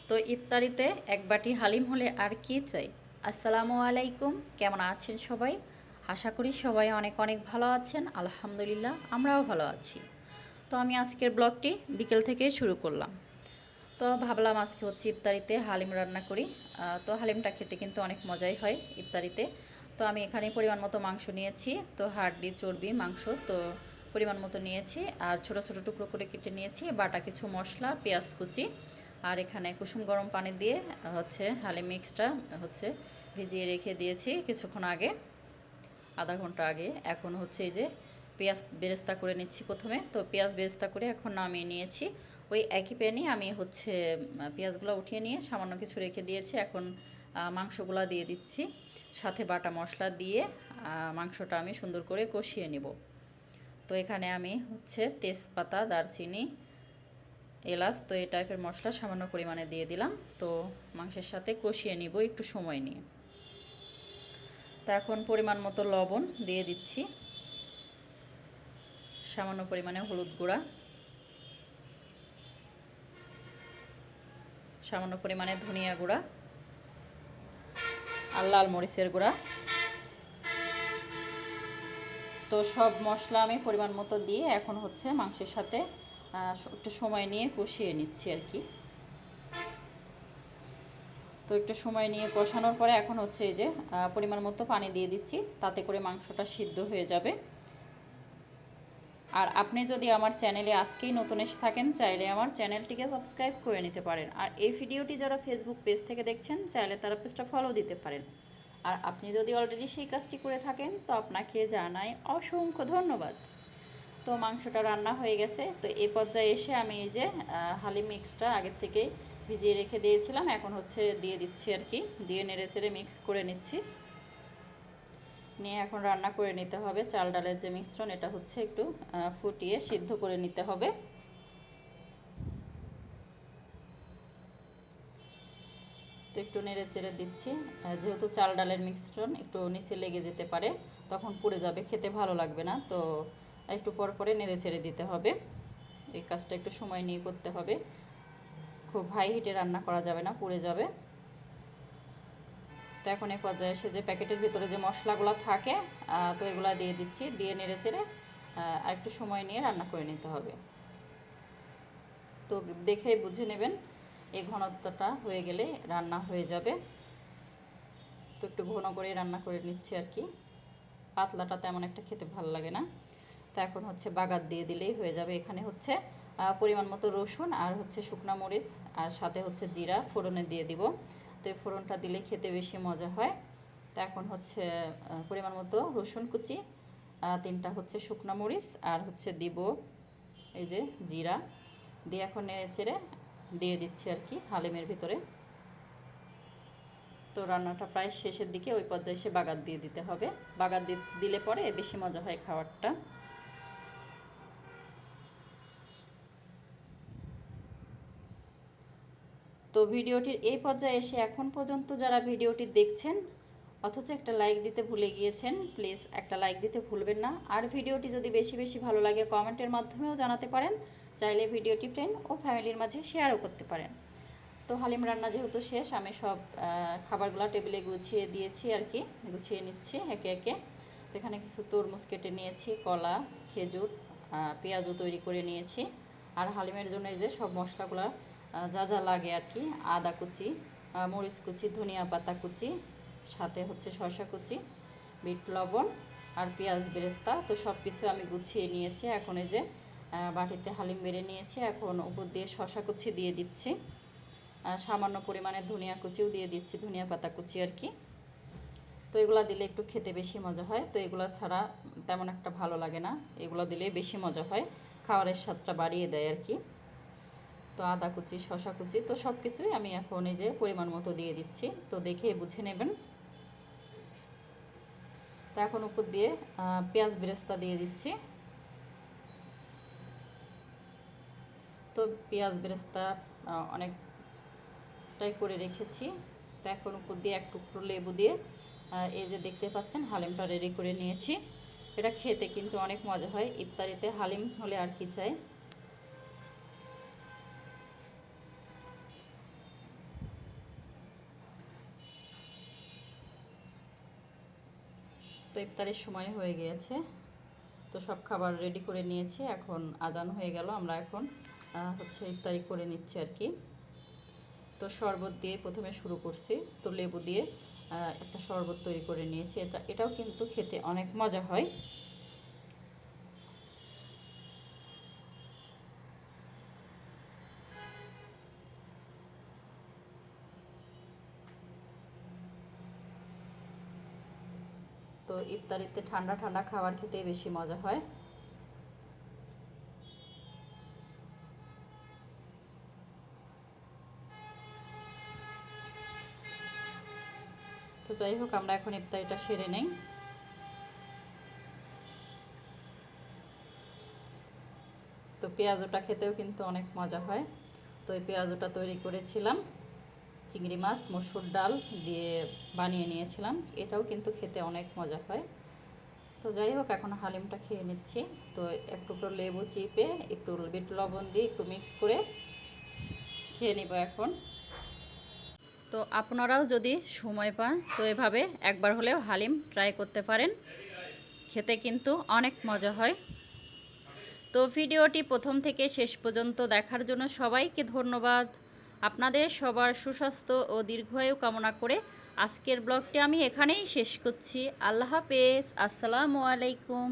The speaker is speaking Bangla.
তো ইফতারিতে এক বাটি হালিম হলে আর কি চাই। আসসালামু আলাইকুম, কেমন আছেন সবাই? আশা করি সবাই অনেক অনেক ভালো আছেন। আলহামদুলিল্লাহ, আমরাও ভালো আছি। তো আমি আজকের ব্লগটি বিকেল থেকে শুরু করলাম। তো ভাবলাম আজকে হচ্ছে ইফতারিতে হালিম রান্না করি। তো হালিমটা খেতে কিন্তু অনেক মজাই হয় ইফতারিতে। তো আমি এখানে পরিমাণ মতো মাংস নিয়েছি, তো হাড্ডি চর্বি মাংস তো পরিমাণ মতো নিয়েছি, আর ছোট ছোট টুকরো করে কেটে নিয়েছি, বাটা কিছু মশলা, পেঁয়াজ কুচি, আর এখানে কুসুম গরম পানি দিয়ে হচ্ছে হালিম মিক্সটা হচ্ছে ভিজিয়ে রেখে দিয়েছি কিছুক্ষণ আগে, আধা ঘন্টা আগে। এখন হচ্ছে এই যে পেঁয়াজ বেরেস্তা করে নিচ্ছি প্রথমে। তো পেঁয়াজ বেরেস্তা করে এখন নামিয়ে নিয়েছি। ওই একই প্যানে আমি হচ্ছে পেঁয়াজগুলো উঠিয়ে নিয়ে সামান্য কিছু রেখে দিয়েছি। এখন মাংসগুলো দিয়ে দিচ্ছি, সাথে বাটা মশলা দিয়ে মাংসটা আমি সুন্দর করে কষিয়ে নেব। তো এখানে আমি হচ্ছে তেজপাতা, দারচিনি, এলাচ তো এই টাইপের মশলা সামান্য পরিমাণে দিয়ে দিলাম। তো মাংসের সাথে কষিয়ে নিব একটু সময় নিয়ে। তো এখন পরিমাণ মতো লবণ দিয়ে দিচ্ছি, সামান্য পরিমাণে হলুদ গুঁড়া, সামান্য পরিমাণে ধনিয়া গুঁড়া আর লাল মরিচের গুঁড়া। তো সব মশলা আমি পরিমাণ মতো দিয়ে এখন হচ্ছে মাংসের সাথে একটু সময় নিয়ে কষিয়ে নিচ্ছি আর কি। তো একটু সময় নিয়ে কষানোর পরে এখন হচ্ছে এই যে পরিমাণ মতো পানি দিয়ে দিচ্ছি, তাতে করে মাংসটা সিদ্ধ হয়ে যাবে। আর আপনি যদি আমার চ্যানেলে আজকেই নতুন এসে থাকেন, চাইলে আমার চ্যানেলটিকে সাবস্ক্রাইব করে নিতে পারেন। আর এই ভিডিওটি যারা ফেসবুক পেজ থেকে দেখছেন, চাইলে তারা পেজটা ফলো দিতে পারেন। আর আপনি যদি অলরেডি সেই কাজটি করে থাকেন, তো আপনাকে জানাই অসংখ্য ধন্যবাদ। তো মাংসটা রান্না হয়ে গেছে। তো এই পর্যায়ে এসে আমি এই যে হালিম মিক্সটা আগের থেকে ভিজিয়ে রেখে দিয়েছিলাম, এখন হচ্ছে দিয়ে দিচ্ছি আর কি। দিয়ে নেড়ে চেড়ে মিক্স করে নিচ্ছি, নিয়ে এখন রান্না করে নিতে হবে। চাল ডালের যে মিশ্রণ, এটা হচ্ছে একটু ফুটিয়ে সিদ্ধ করে নিতে হবে। তো একটু নেড়ে চেড়ে দিচ্ছি, যেহেতু চাল ডালের মিশ্রণ একটু নিচে লেগে যেতে পারে, তখন পুড়ে যাবে, খেতে ভালো লাগবে না। তো একটু পর পরে নেড়ে চেড়ে দিতে হবে। এই কাজটা একটু সময় নিয়ে করতে হবে, খুব হাই হিটে রান্না করা যাবে না, পুড়ে যাবে। তো এখন এই পর্যায়ে এসে যে প্যাকেটের ভিতরে যে মশলাগুলো থাকে, তো এগুলো দিয়ে দিচ্ছি, দিয়ে নেড়ে চেড়ে আর একটু সময় নিয়ে রান্না করে নিতে হবে। তো দেখে বুঝে নেবেন, এই ঘনত্বটা হয়ে গেলে রান্না হয়ে যাবে। তো একটু ঘন করে রান্না করে নিচ্ছি আর কি, পাতলাটা তেমন একটা খেতে ভালো লাগে না। তো এখন হচ্ছে বাগার দিয়ে দিলেই হয়ে যাবে। এখানে হচ্ছে পরিমাণ মতো রসুন আর হচ্ছে শুকনো মরিচ আর সাথে হচ্ছে জিরা ফোড়নে দিয়ে দিব। তো এই ফোড়নটা দিলে খেতে বেশি মজা হয়। তো এখন হচ্ছে পরিমাণ মতো রসুন কুচি, তিনটা হচ্ছে শুকনো মরিচ আর হচ্ছে দিব এই যে জিরা, দিয়ে এখন নেড়ে চেড়ে দিয়ে দিচ্ছি আর কি হালিমের ভিতরে। তো রান্নাটা প্রায় শেষের দিকে, ওই পর্যায়ে এসে বাগার দিয়ে দিতে হবে। বাগার দিলে পরে বেশি মজা হয় খাবারটা। তো ভিডিওটির এই পর্যায়ে এসে এখন পর্যন্ত যারা ভিডিওটি দেখছেন অথচ একটা লাইক দিতে ভুলে গিয়েছেন, প্লিজ একটা লাইক দিতে ভুলবেন না। আর ভিডিওটি যদি বেশি বেশি ভালো লাগে কমেন্টের মাধ্যমেও জানাতে পারেন, চাইলে ভিডিওটি ফ্রেন্ড ও ফ্যামিলির মাঝে শেয়ারও করতে পারেন। তো হালিম রান্না যেহেতু শেষ, আমি সব খাবারগুলো টেবিলে গুছিয়ে দিয়েছি আর কি, গুছিয়ে নিচ্ছি একে একে। তো এখানে কিছু তরমুজ কেটে নিয়েছি, কলা, খেজুর, পেঁয়াজও তৈরি করে নিয়েছি। আর হালিমের জন্য এই যে সব মশলাগুলো যা যা লাগে আর কি, আদা কুচি, মরিচ কুচি, ধনিয়া পাতা কুচি, সাথে হচ্ছে শসা কুচি, বিট লবণ আর পেঁয়াজ বেরেস্তা, তো সব কিছু আমি গুছিয়ে নিয়েছি। এখন এই যে বাটিতে হালিম বেড়ে নিয়েছি, এখন উপর দিয়ে শসা কুচি দিয়ে দিচ্ছি, সামান্য পরিমাণে ধনিয়া কুচিও দিয়ে দিচ্ছি, ধনিয়া পাতা কুচি আর কি। তো এগুলো দিলে একটু খেতে বেশি মজা হয়, তো এগুলো ছাড়া তেমন একটা ভালো লাগে না, এগুলো দিলে বেশি মজা হয়, খাবারের স্বাদটা বাড়িয়ে দেয় আর কি। তো আদা কুচি, শসা কুচি, তো সব কিছুই আমি এখন এই যে পরিমাণ মতো দিয়ে দিচ্ছি, তো দেখে বুঝে নেবেন। তো এখন উপর দিয়ে পেঁয়াজ বেরেস্তা দিয়ে দিচ্ছি। তো পেঁয়াজ বেরেস্তা অনেকটাই করে রেখেছি। তো এখন উপর দিয়ে এক টুকরো লেবু দিয়ে এই যে দেখতে পাচ্ছেন হালিমটা রেডি করে নিয়েছি। এটা খেতে কিন্তু অনেক মজা হয়, ইফতারিতে হালিম হলে আর কি চাই। তো ইফতারের সময় হয়ে গিয়েছে, তো সব খাবার রেডি করে নিয়েছি। এখন আজান হয়ে গেল, আমরা এখন ইফতারি করে নিচ্ছি আর কি। তো শরবত দিয়ে প্রথমে শুরু করছি। তো লেবু দিয়ে একটা শরবত তৈরি করে নিয়েছি। এটাও কিন্তু খেতে অনেক মজা হয়। তো ইফতারিতে ঠান্ডা ঠান্ডা খাবার খেতে বেশি মজা হয়। তো যাই হোক, আমরা এখন ইফতারিটা সেরে নেই। তো পেঁয়াজটা খেতেও কিন্তু অনেক মজা হয়। তো এই পেঁয়াজটা তৈরি করেছিলাম চিংড়ি মাছ মসুর ডাল দিয়ে বানিয়ে নিয়েছিলাম। এটাও কিন্তু খেতে অনেক মজা হয়। তো যাই হোক, এখন হালিমটা খেয়ে নিচ্ছি। তো এক টুকরো লেবু চিপে একটু বিট লবণ দিয়ে একটু মিক্স করে খেয়ে নিব এখন। তো আপনারাও যদি সময় পান তো এভাবে একবার হলেও হালিম ট্রাই করতে পারেন, খেতে কিন্তু অনেক মজা হয়। তো ভিডিওটি প্রথম থেকে শেষ পর্যন্ত দেখার জন্য সবাইকে ধন্যবাদ। আপনাদের সবার সুস্বাস্থ্য ও দীর্ঘায়ু কামনা করে আজকের ব্লগটি আমি এখানেই শেষ করছি। আল্লাহ হাফেজ, আসসালামু আলাইকুম।